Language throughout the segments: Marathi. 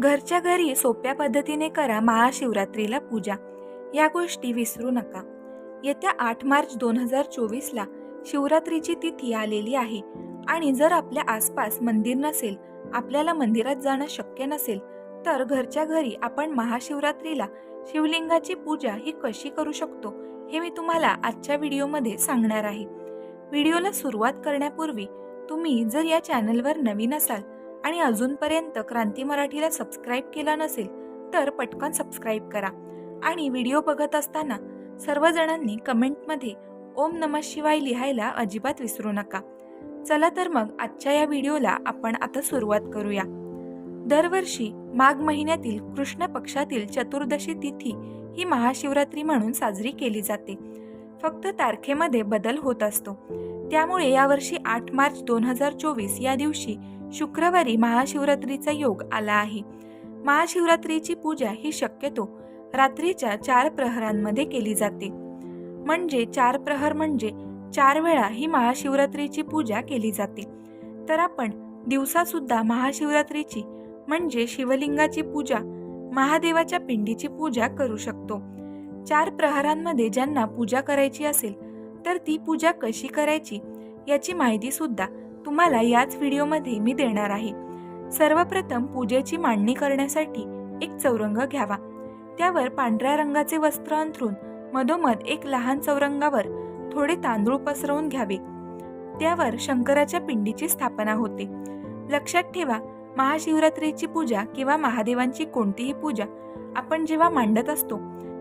घरच्या घरी सोप्या पद्धतीने करा महाशिवरात्रीला पूजा. या गोष्टी विसरू नका. येत्या 8 मार्च 2024ला शिवरात्रीची तिथी आलेली आहे आणि जर आपल्या आसपास मंदिर नसेल, आपल्याला मंदिरात जाणं शक्य नसेल, तर घरच्या घरी आपण महाशिवरात्रीला शिवलिंगाची पूजा ही कशी करू शकतो हे मी तुम्हाला आजच्या व्हिडिओमध्ये सांगणार आहे. व्हिडिओला सुरुवात करण्यापूर्वी तुम्ही जर या चॅनलवर नवीन असाल आणि अजूनपर्यंत क्रांती मराठीला सबस्क्राईब केला नसेल तर पटकन सबस्क्राईब करा आणि व्हिडिओ बघत असताना सर्वजणांनी कमेंटमध्ये ओम नमः शिवाय लिहायला अजिबात विसरू नका. चला तर मग आजच्या या व्हिडिओला आपण आता सुरुवात करूया. दरवर्षी माघ महिन्यातील कृष्ण पक्षातील चतुर्दशी तिथी ही महाशिवरात्री म्हणून साजरी केली जाते. फक्त तारखेमध्ये बदल होत असतो. त्यामुळे यावर्षी 8 मार्च 2024 या दिवशी शुक्रवारी महाशिवरात्रीचा योग आला आहे. महाशिवरात्रीची पूजा ही शक्यतो रात्रीच्या 4 प्रहरांमध्ये केली जाते. म्हणजे 4 प्रहर म्हणजे 4 वेळा ही महाशिवरात्रीची पूजा केली जाते. तर आपण दिवसा सुद्धा महाशिवरात्रीची म्हणजे शिवलिंगाची पूजा, महादेवाच्या पिंडीची पूजा करू शकतो. 4 प्रहरांमध्ये ज्यांना पूजा करायची असेल तर ती पूजा कशी करायची याची माहिती सुद्धा तुम्हाला याच व्हिडिओमध्ये मी देणार आहे. सर्वप्रथम पूजेची मांडणी करण्यासाठी एक चौरंग घ्यावा. त्यावर पांढऱ्या रंगाचे वस्त्र अंथरून मधोमध एक लहान चौरंगावर थोडे तांदूळ पसरवून घ्यावे. त्यावर शंकराच्या पिंडीची स्थापना होते. लक्षात ठेवा, महाशिवरात्रीची पूजा किंवा महादेवांची कोणतीही पूजा आपण जेव्हा मांडत असतो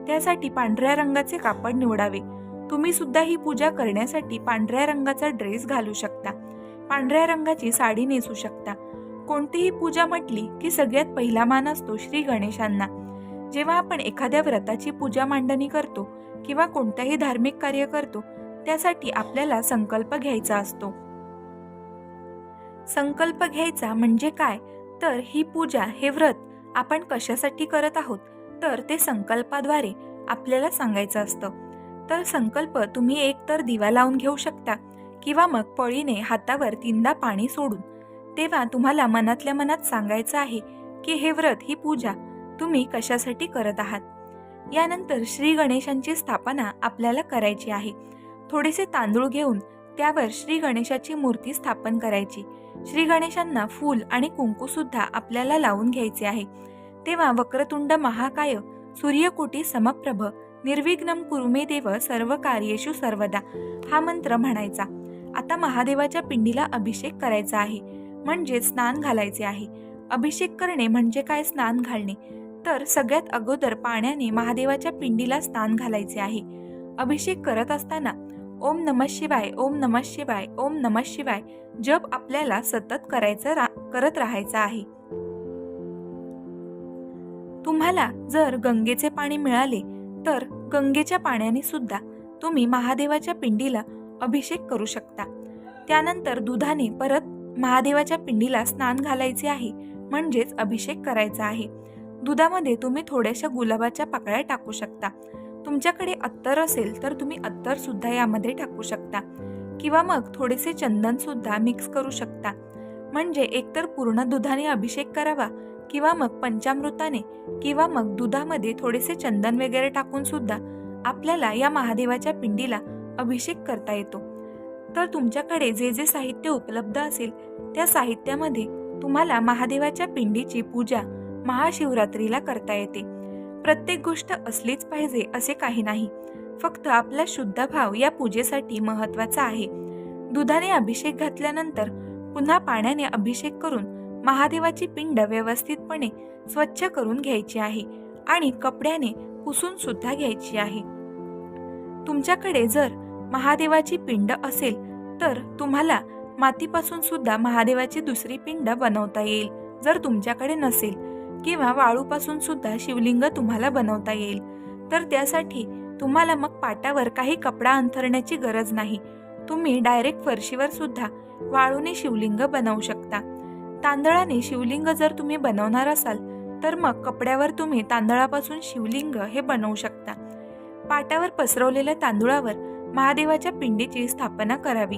त्यासाठी पांढऱ्या रंगाचे कापड निवडावे. तुम्ही सुद्धा ही पूजा करण्यासाठी पांढऱ्या रंगाचा ड्रेस घालू शकता, पांढऱ्या रंगाची साडी नेसू शकता. कोणतीही पूजा म्हटली की सगळ्यात पहिला मान असतो श्री गणेशांना. जेव्हा आपण एखाद्या व्रताची पूजा मांडणी करतो किंवा कोणतेही धार्मिक कार्य करतो त्यासाठी आपल्याला संकल्प घ्यायचा असतो. संकल्प घ्यायचा म्हणजे काय, तर ही पूजा, हे व्रत आपण कशासाठी करत आहोत तर ते संकल्पाद्वारे आपल्याला सांगायचं असतं. तर संकल्प तुम्ही एक तर दिवा लावून घेऊ शकता किंवा मग पळीने हातावर 3दा पाणी सोडून तेव्हा तुम्हाला मनातल्या मनात सांगायचं आहे की हे व्रत, ही पूजा तुम्ही कशासाठी करत आहात. यानंतर श्री गणेशांची स्थापना आपल्याला करायची आहे. थोडेसे तांदूळ घेऊन त्यावर श्री गणेशाची मूर्ती स्थापन करायची. श्री गणेशांना फूल आणि कुंकू सुद्धा आपल्याला लावून घ्यायचे आहे. तेव्हा वक्रतुंड महाकाय सूर्यकोटी समप्रभ निर्विघ्नं कुरु मे देव सर्व कार्येषु सर्वदा हा मंत्र म्हणायचा. आता महादेवाच्या पिंडीला अभिषेक करायचा आहे, म्हणजे स्नान घालायचे आहे. अभिषेक करणे म्हणजे काय, स्नान घालणे. तर सगळ्यात अगोदर पाण्याने महादेवाच्या पिंडीला स्नान घालायचे आहे. अभिषेक करत असताना ओम नमः शिवाय, ओम नमः शिवाय, ओम नमः शिवाय जप आपल्याला सतत करत राहायचा आहे. तुम्हाला जर गंगेचे पाणी मिळाले तर गंगेच्या पाण्याने सुद्धा तुम्ही महादेवाच्या पिंडीला अभिषेक करू शकता. त्यानंतर दुधाने परत महादेवाच्या पिंडीला स्नान घालायचे आहे, म्हणजेच अभिषेक करायचा आहे. दुधामध्ये तुम्ही थोड्याशा गुलाबाच्या पाकळ्या टाकू शकता. तुमच्याकडे अत्तर असेल तर तुम्ही अत्तर सुद्धा यामध्ये टाकू शकता किंवा मग थोडेसे चंदन सुद्धा मिक्स करू शकता. म्हणजे एकतर पूर्ण दुधाने अभिषेक करावा किंवा मग पंचामृताने किंवा मग दुधामध्ये थोडेसे चंदन वगैरे टाकून सुद्धा आपल्याला या महादेवाच्या पिंडीला अभिषेक करता येतो. तर तुमच्याकडे जे जे साहित्य उपलब्ध असेल त्या साहित्यामध्ये तुम्हाला महादेवाच्या पिंडीची पूजा महाशिवरात्रीला करता येते. प्रत्येक गोष्ट असलीच पाहिजे असे काही नाही, फक्त आपला शुद्ध भाव या पूजेसाठी महत्त्वाचा आहे. दुधाने अभिषेक घातल्यानंतर पुन्हा पाण्याने अभिषेक करून महादेवाची पिंड व्यवस्थितपणे स्वच्छ करून घ्यायची आहे आणि कपड्याने पुसून सुद्धा घ्यायची आहे. तुमच्याकडे जर महादेवाची पिंड असेल तर तुम्हाला मातीपासून सुद्धा महादेवाची दुसरी पिंड बनवता येईल. जर तुमच्याकडे नसेल किंवा वाळूपासून सुद्धा शिवलिंग तुम्हाला बनवता येईल. तर त्यासाठी तुम्हाला मग पाटावर काही कपडा अंथरण्याची गरज नाही. तुम्ही डायरेक्ट फरशीवर सुद्धा वाळूने शिवलिंग बनवू शकता. तांदळाने शिवलिंग जर तुम्ही बनवणार असाल तर मग कपड्यावर तुम्ही तांदळापासून शिवलिंग हे बनवू शकता. पाटावर पसरवलेल्या तांदूळावर महादेवाच्या पिंडीची स्थापना करावी.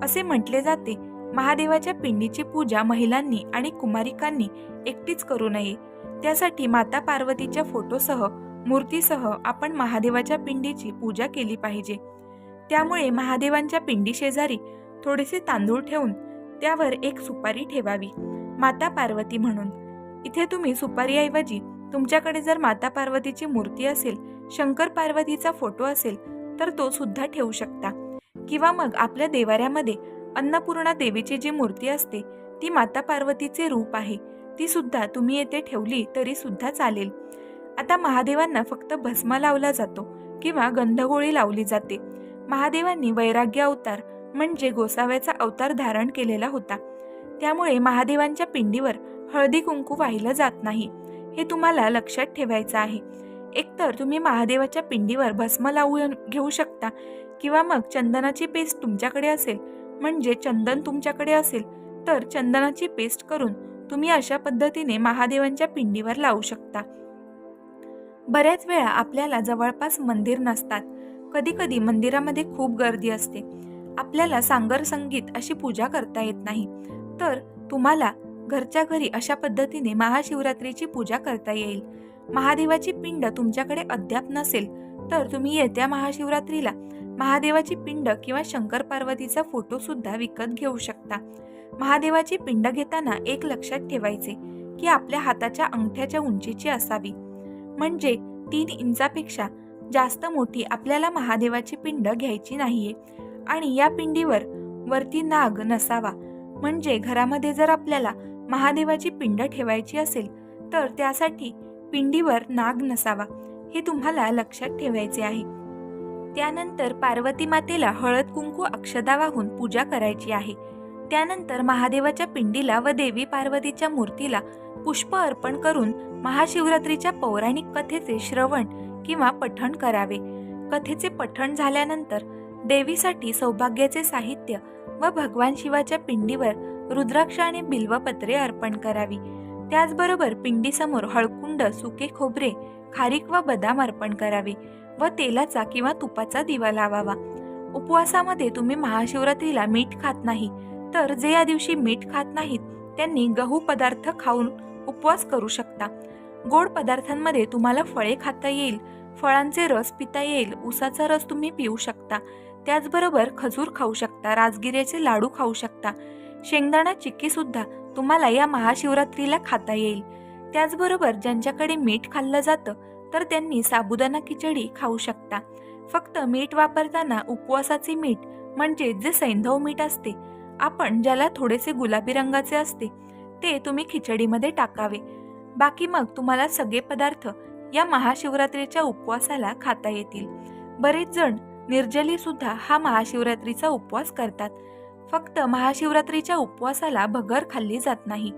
असे म्हटले जाते महादेवाच्या पिंडीची पूजा महिलांनी आणि कुमारिकांनी एकटीच करू नये. त्यासाठी माता पार्वतीच्या फोटोसह मूर्तीसह आपण महादेवाच्या पिंडीची पूजा केली पाहिजे. त्यामुळे महादेवांच्या पिंडी शेजारी थोडेसे तांदूळ ठेवून त्यावर एक सुपारी ठेवावी, माता पार्वती म्हणून. इथे तुम्ही सुपारीऐवजी तुमच्याकडे जर माता पार्वतीची मूर्ती असेल, शंकर पार्वतीचा फोटो असेल तर तो सुद्धा ठेवू शकता. किंवा मग आपल्या देवाऱ्यामध्ये अन्नपूर्णा देवीची जी मूर्ती असते ती माता पार्वतीचे रूप आहे, ती सुद्धा तुम्ही येथे ठेवली तरी सुद्धा चालेल. आता महादेवांना फक्त भस्म लावला जातो किंवा गंधगोळी लावली जाते. महादेवांनी वैराग्य अवतार म्हणजे गोसाव्याचा अवतार धारण केलेला होता. त्यामुळे महादेवांच्या पिंडीवर हळदी कुंकू वाहिलं जात नाही, हे तुम्हाला लक्षात ठेवायचं आहे. एकतर तुम्ही महादेवाच्या पिंडीवर भस्म लावून घेऊ शकता किंवा मग चंदनाची पेस्ट तुमच्याकडे असेल, म्हणजे चंदन तुमच्याकडे असेल तर चंदनाची पेस्ट करून तुम्ही अशा पद्धतीने महादेवांच्या पिंडीवर लावू शकता. बऱ्याच वेळा आपल्याला जवळपास मंदिर नसतात, कधी कधी मंदिरामध्ये खूप गर्दी असते, आपल्याला सांगर संगीत अशी पूजा करता येत नाही, तर तुम्हाला घरच्या घरी अशा पद्धतीने महाशिवरात्रीची पूजा करता येईल. महादेवाची पिंड तुमच्याकडे अद्याप नसेल तर तुम्ही येत्या महाशिवरात्रीला महादेवाची पिंड किंवा शंकर पार्वतीचा फोटो सुद्धा विकत घेऊ शकता. महादेवाची पिंड घेताना एक लक्षात ठेवायचे की आपल्या हाताच्या अंगठ्याच्या उंचीची असावी, म्हणजे 3 इंचापेक्षा जास्त मोठी आपल्याला महादेवाची पिंड घ्यायची नाहीये. आणि या पिंडीवर वरती नाग नसावा, म्हणजे घरामध्ये जर आपल्याला महादेवाची पिंड ठेवायची असेल तर त्यासाठी पिंडीवर नाग नसावा, हे तुम्हाला लक्षात ठेवायचे आहे. त्यानंतर पार्वती मातेला हळद कुंकू अक्षदा वाहून पूजा करायची आहे. त्यानंतर महादेवाच्या पिंडीला व देवी पार्वतीच्या मूर्तीला पुष्प अर्पण करून महाशिवरात्रीच्या पौराणिक कथेचे श्रवण किंवा पठण करावे. कथेचे पठण झाल्यानंतर देवीसाठी सौभाग्याचे साहित्य व भगवान शिवाच्या पिंडीवर रुद्राक्ष आणि बिल्वपत्रे अर्पण करावी. त्याचबरोबर पिंडीसमोर हळकुंड, सुके खोबरे, खारीक व बदाम अर्पण करावे व तेलाचा किंवा तुपाचा दिवा लावावा. उपवासामध्ये तुम्ही महाशिवरात्रीला मीठ खात नाही, तर जे या दिवशी मीठ खात नाहीत त्यांनी गहू पदार्थ खाऊन उपवास करू शकता. गोड पदार्थांमध्ये तुम्हाला फळे खाता येईल, फळांचे रस पिता येईल, उसाचा रस तुम्ही पिऊ शकता. त्याचबरोबर खजूर खाऊ शकता, राजगिऱ्याचे लाडू खाऊ शकता, शेंगदाणा चिक्की सुद्धा तुम्हाला या महाशिवरात्रीला खाता येईल. त्याचबरोबर ज्यांच्याकडे मीठ खाल्लं जातं तर त्यांनी साबुदाणा खिचडी खाऊ शकता. फक्त मीठ वापरताना उपवासाचे मीठ म्हणजे जे सैंधव मीठ असते, आपण ज्याला थोडेसे गुलाबी रंगाचे असते, ते तुम्ही खिचडीमध्ये टाकावे. बाकी मग तुम्हाला सगळे पदार्थ या महाशिवरात्रीच्या उपवासाला खाता येतील. बरेच जण निर्जली सुद्धा हा महाशिवरात्रीचा उपवास करतात. फक्त महाशिवरात्रीच्या उपवासाला भगर खाल्ली जात नाही.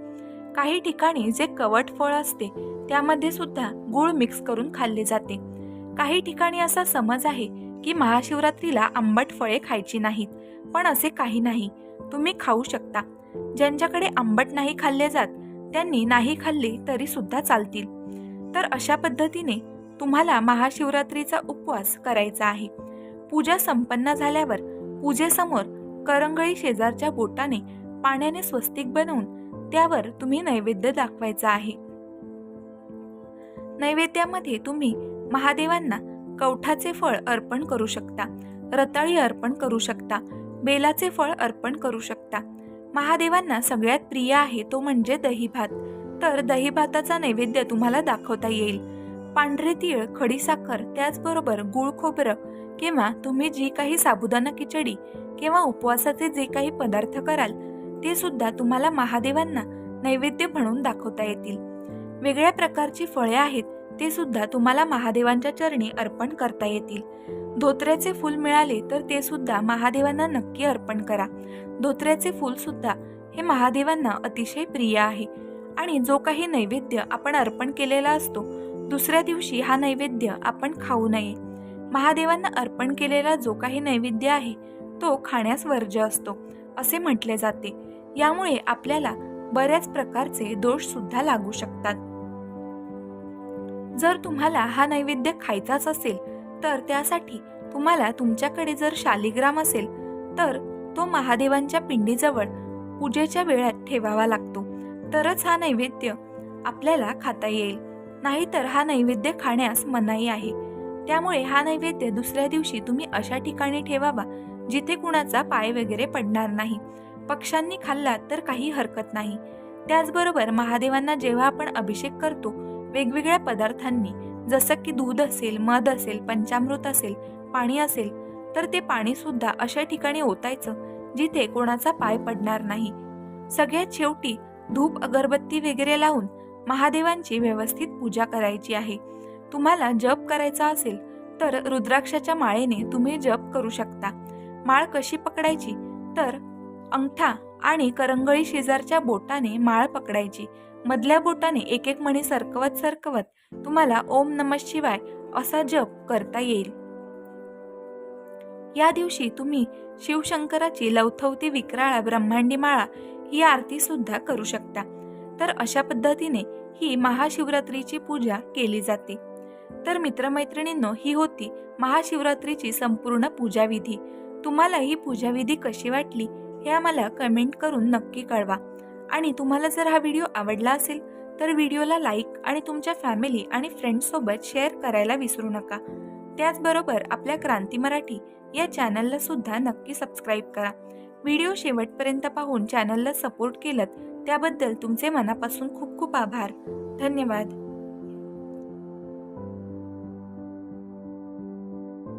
काही ठिकाणी जे कवट फळ असते त्यामध्ये सुद्धा गूळ मिक्स करून खाल्ले जाते. काही ठिकाणी असा समज आहे की महाशिवरात्रीला आंबट फळे खायची नाहीत, पण असे काही नाही, तुम्ही खाऊ शकता. ज्यांच्याकडे आंबट नाही खाल्ले जात त्यांनी नाही खाल्ले तरी सुद्धा चालतील. तर अशा पद्धतीने तुम्हाला महाशिवरात्रीचा उपवास करायचा आहे. पूजा संपन्न झाल्यावर पूजेसमोर करंगळी शेजारच्या बोटाने पाण्याने स्वस्तिक बनवून त्यावर तुम्ही नैवेद्य दाखवायचा आहे. नैवेद्यामध्ये तुम्ही महादेवांना कवठाचे फळ अर्पण करू शकता, रताळी अर्पण करू शकता, बेलाचे फळ अर्पण करू शकता. महादेवांना सगळ्यात प्रिय आहे तो म्हणजे दहीभात, तर दहीभाताचा नैवेद्य तुम्हाला दाखवता येईल. पांढरे तीळ, खडीसाखर, त्याचबरोबर गुळ खोबरं किंवा तुम्ही जी काही साबुदाणा खिचडी किंवा उपवासाचे जे काही पदार्थ कराल ते सुद्धा तुम्हाला महादेवांना नैवेद्य म्हणून दाखवता येतील. वेगळ्या प्रकारची फळे आहेत ते सुद्धा तुम्हाला महादेवांच्या चरणी अर्पण करता येतील. धोत्र्याचे फूल मिळाले तर ते सुद्धा महादेवांना नक्की अर्पण करा. धोत्र्याचे फूल सुद्धा हे महादेवांना अतिशय प्रिय आहे. आणि जो काही नैवेद्य आपण अर्पण केलेला असतो दुसऱ्या दिवशी हा नैवेद्य आपण खाऊ नये. महादेवांना अर्पण केलेला जो काही नैवेद्य आहे तो खाण्यास वर्ज्य असतो असे म्हटले जाते. यामुळे आपल्याला बऱ्याच प्रकारचे दोष सुद्धा लागू शकतात. जर तुम्हाला हा नैवेद्य खायचाच असेल तर त्यासाठी तुम्हाला तुमच्याकडे जर शालिग्राम असेल तर तो महादेवांच्या पिंडीजवळ पूजेच्या वेळात ठेवावा लागतो, तरच हा नैवेद्य आपल्याला खाता येईल. नाहीतर हा नैवेद्य खाण्यास मनाई आहे. त्यामुळे हा नैवेद्य दुसऱ्या दिवशी तुम्ही अशा ठिकाणी ठेवावा जिथे कुणाचा पाय वगैरे पडणार नाही. पक्ष्यांनी खाल्ला तर काही हरकत नाही. त्याचबरोबर महादेवांना जेव्हा आपण अभिषेक करतो वेगवेगळ्या पदार्थांनी, जसं की दूध असेल, मध असेल, पंचामृत असेल, पाणी असेल, तर ते पाणी सुद्धा अशा ठिकाणी ओतायचं जिथे कोणाचा पाय पडणार नाही. सगळ्यात शेवटी धूप अगरबत्ती वगैरे लावून महादेवांची व्यवस्थित पूजा करायची आहे. तुम्हाला जप करायचा असेल तर रुद्राक्षाच्या माळेने तुम्ही जप करू शकता. माळ कशी पकडायची तर अंगठा आणि करंगळी शेजारच्या बोटाने माळ पकडायची. मधल्या बोटाने एक एक मणी सरकवत सरकवत तुम्हाला ओम नमः शिवाय असा जप करता येईल. या दिवशी तुम्ही शिवशंकराची लवथवती विक्राळा ब्रह्मांडी माळा ही आरती सुद्धा करू शकता. तर अशा पद्धतीने ही महाशिवरात्रीची पूजा केली जाते. तर मित्रमैत्रिणींनो, ही होती महाशिवरात्रीची संपूर्ण पूजाविधी. तुम्हाला ही पूजाविधी कशी वाटली हे आम्हाला कमेंट करून नक्की कळवा. आणि तुम्हाला जर हा व्हिडिओ आवडला असेल तर व्हिडिओला लाईक आणि तुमच्या फॅमिली आणि फ्रेंड्ससोबत शेअर करायला विसरू नका. त्याचबरोबर आपल्या क्रांती मराठी या चॅनलला सुद्धा नक्की सबस्क्राईब करा. व्हिडिओ शेवटपर्यंत पाहून चॅनलला सपोर्ट केलं त्याबद्दल तुमचे मनापासून खूप खूप आभार. धन्यवाद.